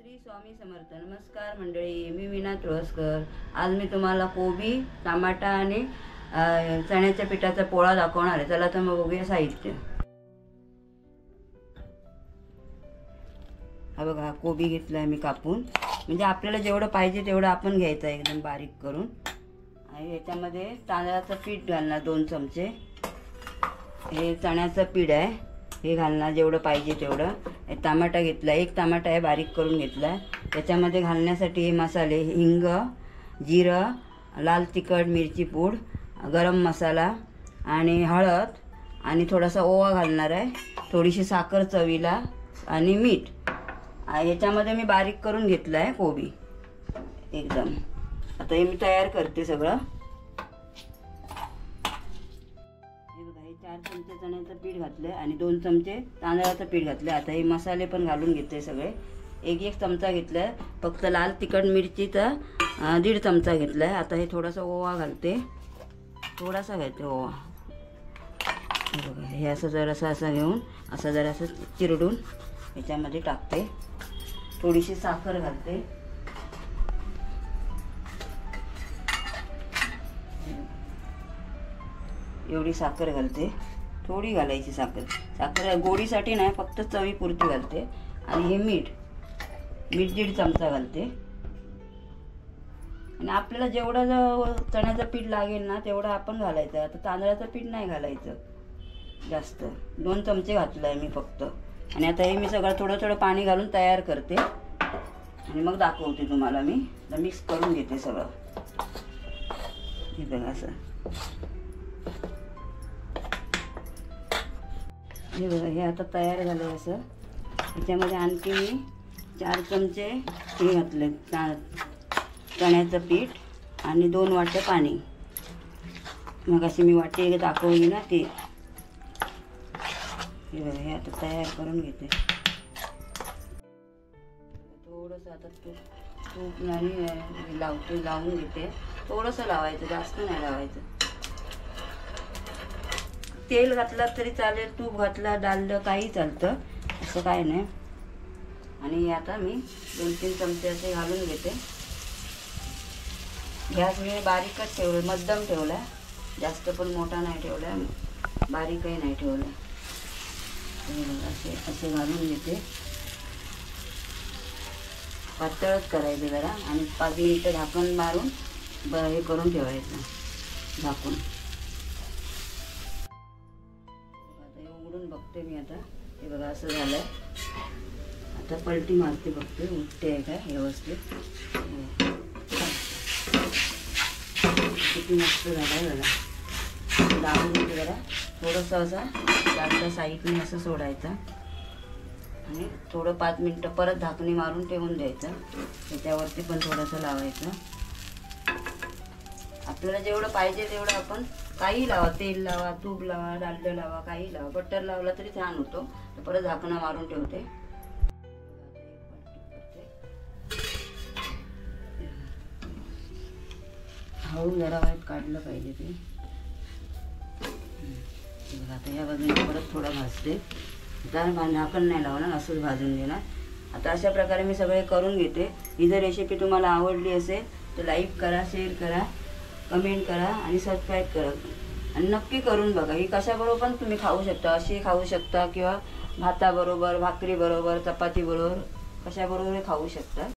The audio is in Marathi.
श्री स्वामी समर्थ. नमस्कार मंडळी, मी मीना तुळसकर. आज मी तुम्हाला कोबी, टमाटा आणि चण्याच्या पिठाचा पोळा दाखवणार आहे. चला तर मग बघूया साहित्य. हा बघा, कोबी घेतला मी कापून. म्हणजे आपल्याला जेवढं पाहिजे तेवढं आपण घ्यायचं आहे, एकदम बारीक करून. आणि याच्यामध्ये तांदळाचं पीठ घालणार 2 चमचे. हे चण्याचं पीठ आहे, हे घालणार जेवढं पाहिजे तेवढं. टमाटा घेतला, 1 टमाटा आहे बारीक करून घेतला. त्याच्यामध्ये घालण्यासाठी हे मसाले: हिंग, जिरं, लाल तिखट, मिरची पूड, गरम मसाला आणि हळद आणि थोडासा ओवा घालणार आहे. थोडीशी साखर चवीला आणि मीठ. याच्यामध्ये मी बारीक करून घेतला आहे कोबी एकदम. आता हे मी तयार करते सगळं. 4 चमचे चण्याचं पीठ घातलं आणि 2 चमचे तांदळाचं पीठ घातलं. आता हे मसाले पण घालून घेते सगळे. 1 चमचा घेतला आहे. फक्त लाल तिखट मिरचीचा 1.5 चमचा घेतला आहे. आता हे थोडासा ओवा घालते, थोडासा घालते ओवा. हे बघा, हे असं जरासं असं घेऊन असं जरासं चिरडून ह्याच्यामध्ये टाकते. थोडीशी साखर घालते. एवढी साखर घालते, थोडी घालायची साखर. साखर गोडीसाठी नाही, फक्त चवीपुरती घालते. आणि हे मीठ 1.5 चमचा घालते. आणि आपल्याला जेवढं चण्याचं पीठ लागेल ना तेवढं आपण घालायचं. आता तांदळाचं पीठ नाही घालायचं जास्त. 2 चमचे घातलं आहे मी फक्त. आणि आता हे मी सगळं थोडं थोडं पाणी घालून तयार करते आणि मग दाखवते तुम्हाला. मी मिक्स करून घेते सगळं. हे बघा असं. हे बघा, हे आता तयार झालं असं. ह्याच्यामध्ये आणखी मी 4 चमचे हे घातले चण्याचं पीठ आणि 2 वाट्या पाणी. मग अशी मी वाटी दाखवली ना ती. हे बघा, हे आता तयार करून घेते. थोडंसं आता तूप आणि लावून घेते. थोडंसं लावायचं, जास्त नाही लावायचं. तेल घातला तरी चालेल, तूप घातला, डाललं काही चालतं, असं काय नाही. आणि आता मी 2-3 चमचे असे घालून घेते. गॅस मी बारीकच ठेवलं, मध्यम ठेवला. जास्त पण मोठा नाही ठेवला, बारीकही नाही ठेवला. असे असे घालून घेते. पातळच करायचं जरा. आणि 5 मिनिटं झाकण मारून हे करून ठेवायचं झाकून. उघडून बघते मी आता. हे बघा असं झालंय. आता पलटी मारते, बघते उठते आहे का व्यवस्थित. किती मस्त झालंय बघा. दाबून घेते जरा. थोडंसं असं जास्त साईडने असं सोडायचं आणि थोडं 5 मिनिटं परत झाकणी मारून ठेवून द्यायचं. त्याच्यावरती पण थोडंसं लावायचं. आपल्याला जेवढं पाहिजे तेवढं आपण काही लावा, तेल लावा, तूप लावा, डालडं लावा, काही लावा. बटर लावला तरी छान होतो. परत झाकणं मारून ठेवते. हळू जरा वाईट काढलं पाहिजे ते. आता या बाजूने परत थोडं भाजते. आता झाकण नाही लावणार, असंच भाजून घेणार. आता अशा प्रकारे मी सगळे करून घेते. ही जर रेसिपी तुम्हाला आवडली असेल तर लाईक करा, शेअर करा, कमेंट करा आणि सबस्क्राईब करा. आणि नक्की करून बघा. ही कशाबरोबर पण तुम्ही खाऊ शकता. अशी खाऊ शकता किंवा भाताबरोबर, भाकरीबरोबर, चपातीबरोबर, कशाबरोबर खाऊ शकता.